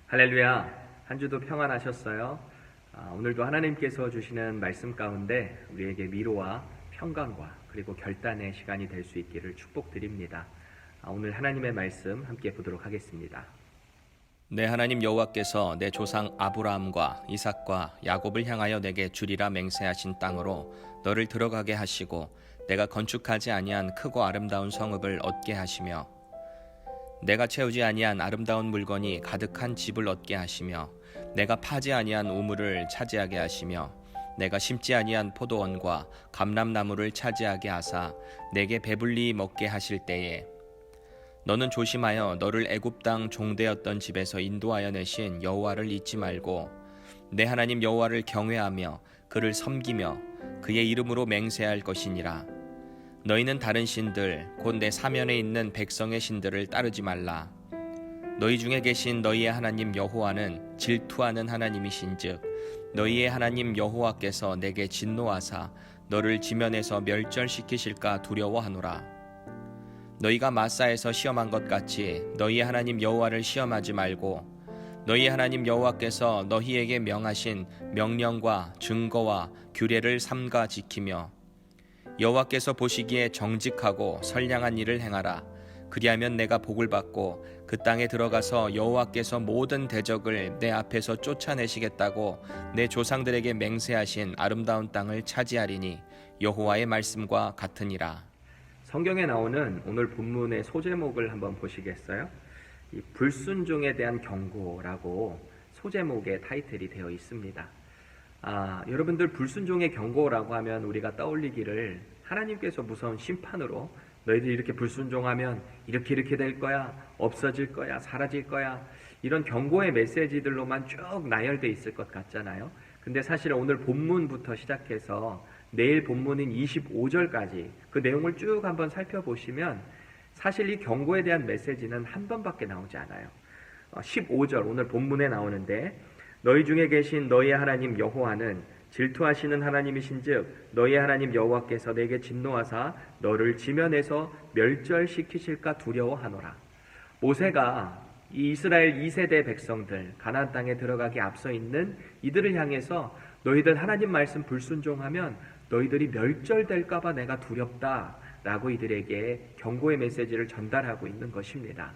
할렐루야. 한 주도 평안하셨어요? 오늘도 하나님께서 주시는 말씀 가운데 우리에게 위로와 평강과 그리고 결단의 시간이 될 수 있기를 축복드립니다. 오늘 하나님의 말씀 함께 보도록 하겠습니다. 내 하나님 여호와께서 내 조상 아브라함과 이삭과 야곱을 향하여 내게 주리라 맹세하신 땅으로 너를 들어가게 하시고 내가 건축하지 아니한 크고 아름다운 성읍을 얻게 하시며 내가 채우지 아니한 아름다운 물건이 가득한 집을 얻게 하시며 내가 파지 아니한 우물을 차지하게 하시며 내가 심지 아니한 포도원과 감람나무를 차지하게 하사 내게 배불리 먹게 하실 때에 너는 조심하여 너를 애굽 땅 종되었던 집에서 인도하여 내신 여호와를 잊지 말고 내 하나님 여호와를 경외하며 그를 섬기며 그의 이름으로 맹세할 것이니라. 너희는 다른 신들 곧 내 사면에 있는 백성의 신들을 따르지 말라. 너희 중에 계신 너희의 하나님 여호와는 질투하는 하나님이신즉 너희의 하나님 여호와께서 내게 진노하사 너를 지면에서 멸절시키실까 두려워하노라. 너희가 마사에서 시험한 것 같이 너희의 하나님 여호와를 시험하지 말고 너희 하나님 여호와께서 너희에게 명하신 명령과 증거와 규례를 삼가 지키며 여호와께서 보시기에 정직하고 선량한 일을 행하라. 그리하면 내가 복을 받고 그 땅에 들어가서 여호와께서 모든 대적을 내 앞에서 쫓아내시겠다고 내 조상들에게 맹세하신 아름다운 땅을 차지하리니 여호와의 말씀과 같으니라. 성경에 나오는 오늘 본문의 소제목을 한번 보시겠어요? 이 불순종에 대한 경고라고 소제목의 타이틀이 되어 있습니다. 여러분들 불순종의 경고라고 하면 우리가 떠올리기를 하나님께서 무서운 심판으로 너희들이 이렇게 불순종하면 이렇게 될 거야, 없어질 거야, 사라질 거야, 이런 경고의 메시지들로만 쭉 나열되어 있을 것 같잖아요. 근데 사실 오늘 본문부터 시작해서 내일 본문인 25절까지 그 내용을 쭉 한번 살펴보시면 사실 이 경고에 대한 메시지는 한 번밖에 나오지 않아요. 15절 오늘 본문에 나오는데 너희 중에 계신 너희의 하나님 여호와는 질투하시는 하나님이신즉 너희의 하나님 여호와께서 내게 진노하사 너를 지면에서 멸절시키실까 두려워하노라. 모세가 이 이스라엘 2세대 백성들 가나안 땅에 들어가기 앞서 있는 이들을 향해서 너희들 하나님 말씀 불순종하면 너희들이 멸절될까 봐 내가 두렵다라고 이들에게 경고의 메시지를 전달하고 있는 것입니다.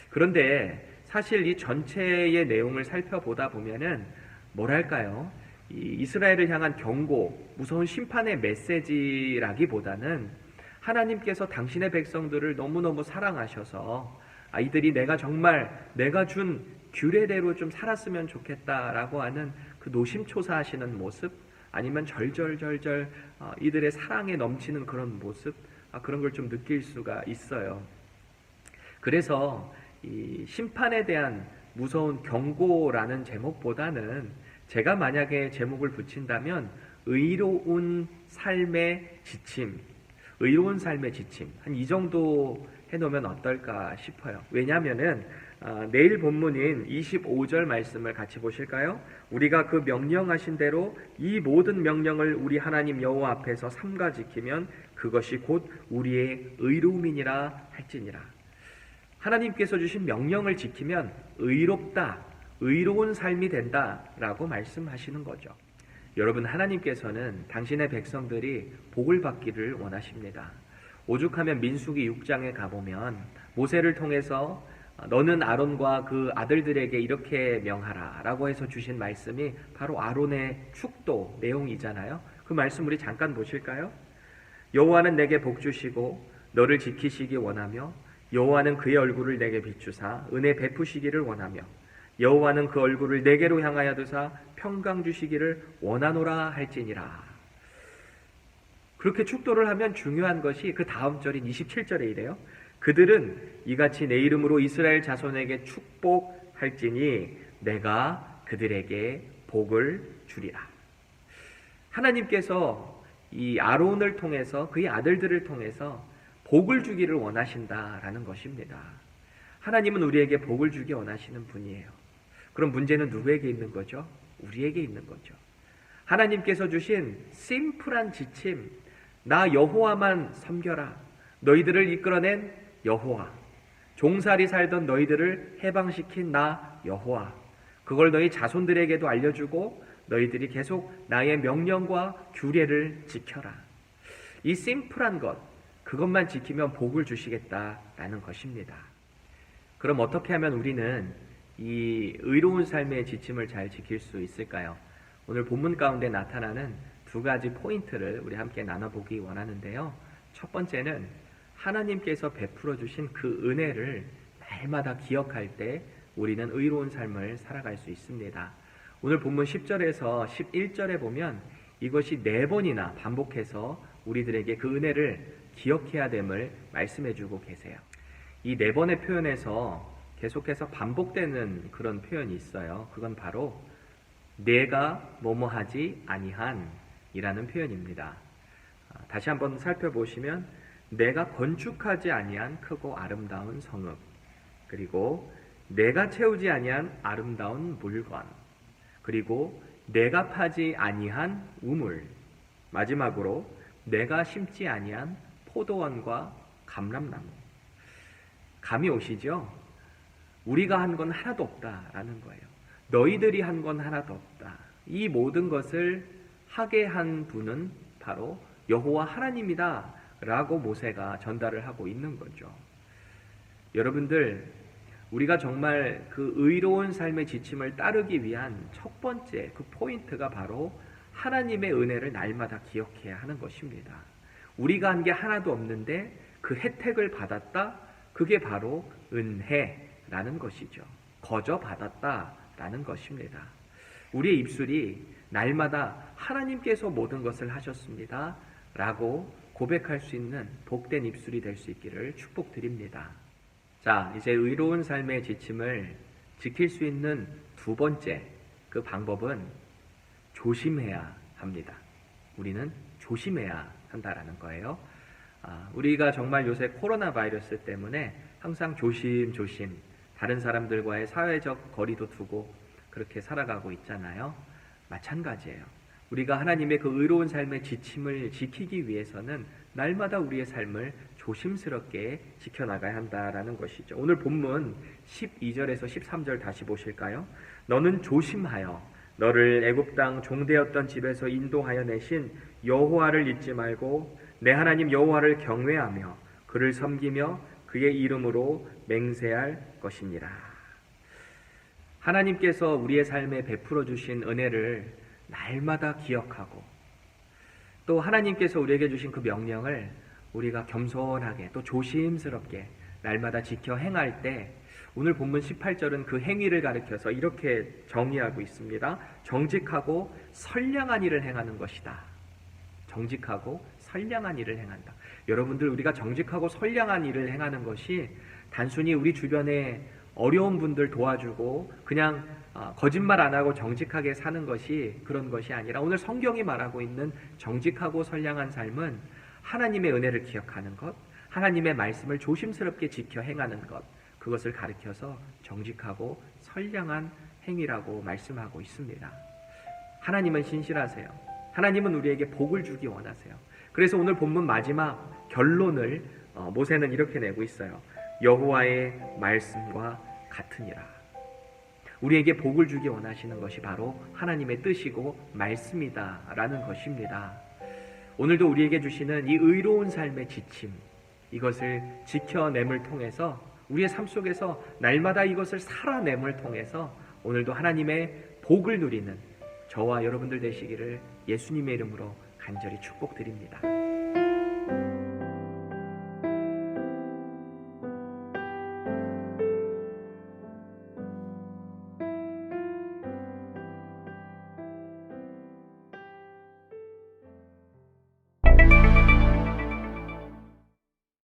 그런데 사실 이 전체의 내용을 살펴보다 보면은 뭐랄까요? 이 이스라엘을 향한 경고, 무서운 심판의 메시지라기보다는 하나님께서 당신의 백성들을 너무너무 사랑하셔서 이들이 내가 준 규례대로 좀 살았으면 좋겠다라고 하는 그 노심초사하시는 모습, 아니면 절절절절 이들의 사랑에 넘치는 그런 모습, 그런 걸 좀 느낄 수가 있어요. 그래서 이 심판에 대한 무서운 경고라는 제목보다는 제가 만약에 제목을 붙인다면 의로운 삶의 지침, 한 이 정도 해놓으면 어떨까 싶어요. 왜냐하면은 내일 본문인 25절 말씀을 같이 보실까요? 우리가 그 명령하신 대로 이 모든 명령을 우리 하나님 여호와 앞에서 삼가 지키면 그것이 곧 우리의 의로움이니라 할지니라. 하나님께서 주신 명령을 지키면 의로운 삶이 된다라고 말씀하시는 거죠. 여러분, 하나님께서는 당신의 백성들이 복을 받기를 원하십니다. 오죽하면 민수기 6장에 가보면 모세를 통해서 너는 아론과 그 아들들에게 이렇게 명하라 라고 해서 주신 말씀이 바로 아론의 축도 내용이잖아요. 그 말씀 우리 잠깐 보실까요? 여호와는 내게 복 주시고 너를 지키시기 원하며 여호와는 그의 얼굴을 내게 비추사 은혜 베푸시기를 원하며 여호와는 그 얼굴을 내게로 향하여 두사 평강 주시기를 원하노라 할지니라. 그렇게 축도를 하면 중요한 것이 그 다음 절인 27절에 이래요. 그들은 이같이 내 이름으로 이스라엘 자손에게 축복할지니 내가 그들에게 복을 주리라. 하나님께서 이 아론을 통해서 그의 아들들을 통해서 복을 주기를 원하신다라는 것입니다. 하나님은 우리에게 복을 주기 원하시는 분이에요. 그럼 문제는 누구에게 있는 거죠? 우리에게 있는 거죠. 하나님께서 주신 심플한 지침, 나 여호와만 섬겨라. 너희들을 이끌어낸 여호와, 종살이 살던 너희들을 해방시킨 나 여호와, 그걸 너희 자손들에게도 알려주고 너희들이 계속 나의 명령과 규례를 지켜라. 이 심플한 것, 그것만 지키면 복을 주시겠다라는 것입니다. 그럼 어떻게 하면 우리는 이 의로운 삶의 지침을 잘 지킬 수 있을까요? 오늘 본문 가운데 나타나는 두 가지 포인트를 우리 함께 나눠보기 원하는데요. 첫 번째는 하나님께서 베풀어 주신 그 은혜를 날마다 기억할 때 우리는 의로운 삶을 살아갈 수 있습니다. 오늘 본문 10절에서 11절에 보면 이것이 4번이나 반복해서 우리들에게 그 은혜를 기억해야 됨을 말씀해 주고 계세요. 이 4번의 표현에서 계속해서 반복되는 그런 표현이 있어요. 그건 바로 내가 뭐뭐하지 아니한 이라는 표현입니다. 다시 한번 살펴보시면 내가 건축하지 아니한 크고 아름다운 성읍, 그리고 내가 채우지 아니한 아름다운 물건, 그리고 내가 파지 아니한 우물, 마지막으로 내가 심지 아니한 포도원과 감람나무. 감이 오시죠? 우리가 한 건 하나도 없다라는 거예요. 너희들이 한 건 하나도 없다. 이 모든 것을 하게 한 분은 바로 여호와 하나님이다 라고 모세가 전달을 하고 있는 거죠. 여러분들, 우리가 정말 그 의로운 삶의 지침을 따르기 위한 첫 번째 그 포인트가 바로 하나님의 은혜를 날마다 기억해야 하는 것입니다. 우리가 한 게 하나도 없는데 그 혜택을 받았다, 그게 바로 은혜라는 것이죠. 거저 받았다라는 것입니다. 우리의 입술이 날마다 하나님께서 모든 것을 하셨습니다 라고 고백할 수 있는 복된 입술이 될 수 있기를 축복드립니다. 자, 이제 의로운 삶의 지침을 지킬 수 있는 두 번째 그 방법은 조심해야 합니다. 우리는 조심해야 한다라는 거예요. 우리가 정말 요새 코로나 바이러스 때문에 항상 조심조심 다른 사람들과의 사회적 거리도 두고 그렇게 살아가고 있잖아요. 마찬가지예요. 우리가 하나님의 그 의로운 삶의 지침을 지키기 위해서는 날마다 우리의 삶을 조심스럽게 지켜나가야 한다라는 것이죠. 오늘 본문 12절에서 13절 다시 보실까요? 너는 조심하여 너를 애굽 땅 종되었던 집에서 인도하여 내신 여호와를 잊지 말고 내 하나님 여호와를 경외하며 그를 섬기며 그의 이름으로 맹세할 것이니라. 하나님께서 우리의 삶에 베풀어 주신 은혜를 날마다 기억하고 또 하나님께서 우리에게 주신 그 명령을 우리가 겸손하게 또 조심스럽게 날마다 지켜 행할 때 오늘 본문 18절은 그 행위를 가리켜서 이렇게 정의하고 있습니다. 정직하고 선량한 일을 행하는 것이다. 정직하고 선량한 일을 행한다. 여러분들, 우리가 정직하고 선량한 일을 행하는 것이 단순히 우리 주변에 어려운 분들 도와주고 그냥 거짓말 안 하고 정직하게 사는 것이 그런 것이 아니라 오늘 성경이 말하고 있는 정직하고 선량한 삶은 하나님의 은혜를 기억하는 것, 하나님의 말씀을 조심스럽게 지켜 행하는 것, 그것을 가리켜서 정직하고 선량한 행위라고 말씀하고 있습니다. 하나님은 신실하세요. 하나님은 우리에게 복을 주기 원하세요. 그래서 오늘 본문 마지막 결론을 모세는 이렇게 내고 있어요. 여호와의 말씀과 같으니라. 우리에게 복을 주기 원하시는 것이 바로 하나님의 뜻이고 말씀이다라는 것입니다. 오늘도 우리에게 주시는 이 의로운 삶의 지침, 이것을 지켜냄을 통해서 우리의 삶 속에서 날마다 이것을 살아냄을 통해서 오늘도 하나님의 복을 누리는 저와 여러분들 되시기를 예수님의 이름으로 간절히 축복드립니다.